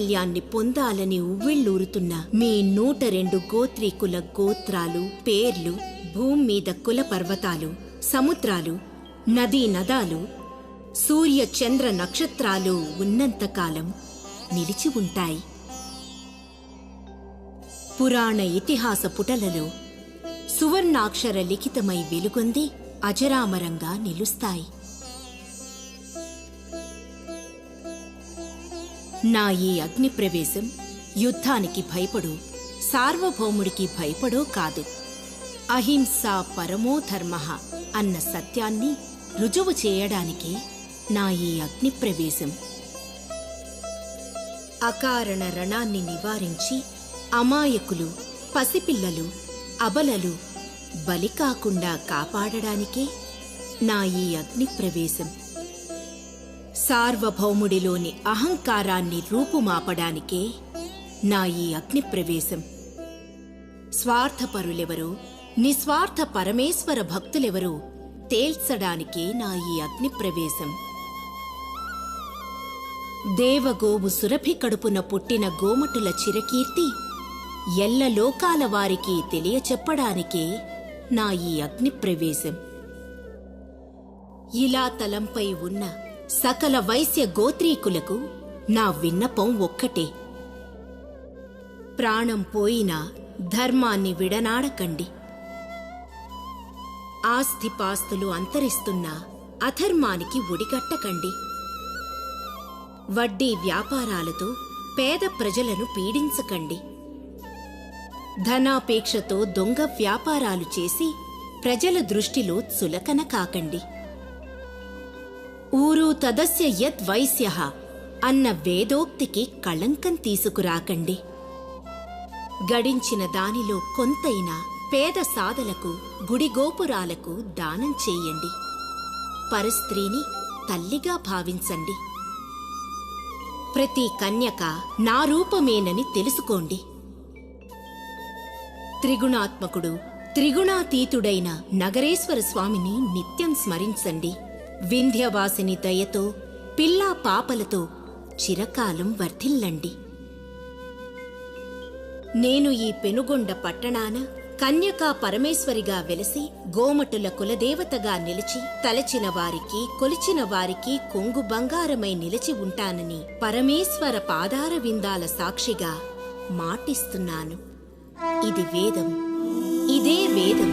కైవల్యాన్ని పొందాలని ఉవ్విళ్ళూరుతున్న మీ 102 గోత్రీకుల గోత్రాలు, పేర్లు, భూమ్మీద కుల పర్వతాలు, సముద్రాలు, నదీ నదాలు, సూర్య చంద్ర నక్షత్రాలు ఉన్నంతకాలం నిలిచి ఉంటాయి. పురాణ ఇతిహాస పుటలలో సువర్ణాక్షర లిఖితమై వెలుగొంది అజరామరంగా నిలుస్తాయి. నా ఈ అగ్నిప్రవేశం యుద్ధానికి భయపడో, సార్వభౌముడికి భయపడో కాదు, అహింసా పరమో ధర్మః అన్న సత్యాన్ని రుజువు చేయడానికే నా ఈ అగ్నిప్రవేశం. అకారణ రణాన్ని నివారించి అమాయకులు, పసిపిల్లలు, అబలలు బలి కాకుండా కాపాడడానికే నా ఈ అగ్నిప్రవేశం. సార్వభౌముడిలోని అహంకారాన్ని రూపుమాపడానికే నా ఈ అగ్నిప్రవేశం. స్వార్థపరులెవరో, నిస్వార్థ పరమేశ్వర భక్తులెవరో తేల్చడానికే నా ఈ అగ్నిప్రవేశం. దేవగోవు సురభి కడుపున పుట్టిన గోమటుల చిరకీర్తి ఎల్ల లోకాల వారికి తెలియచెప్పడానికే నా ఈ అగ్నిప్రవేశం. ఇలా తలంపై ఉన్న సకల వైశ్య గోత్రీకులకు నా విన్నపం ఒక్కటే. ప్రాణం పోయినా ధర్మాన్ని విడనాడకండి. ఆస్తిపాస్తులు అంతరిస్తున్నా అధర్మానికి ఒడిగట్టకండి. వడ్డీ వ్యాపారాలతో పేద ప్రజలను పీడించకండి. ధనాపేక్షతో దొంగ వ్యాపారాలు చేసి ప్రజల దృష్టిలో చులకన కాకండి. ఊరు తదస్య యద్ వైశ్యః అన్న వేదోక్తికి కళంకం తీసుకురాకండి. గడించిన దానిలో కొంతైనా పేద సాధలకు, గుడిగోపురాలకు దానం చెయ్యండి. పరస్త్రీని తల్లిగా భావించండి. ప్రతి కన్యక నా రూపమేనని తెలుసుకోండి. త్రిగుణాత్మకుడు, త్రిగుణాతీతుడైన నగరేశ్వర స్వామిని నిత్యం స్మరించండి. వింధ్యవాసిని దయతో, పిల్లా పాపలతో చిరకాలం వర్ధిల్లండి. నేను ఈ పెనుగొండ పట్టణాన కన్యకా పరమేశ్వరిగా వెలసి గోమటుల కులదేవతగా నిలిచి తలచిన వారికి, కొలిచిన వారికి కొంగు బంగారమై నిలిచి ఉంటానని పరమేశ్వర పాదార విందాల సాక్షిగా మాటిస్తున్నాను. ఇది వేదం, ఇదే వేదం.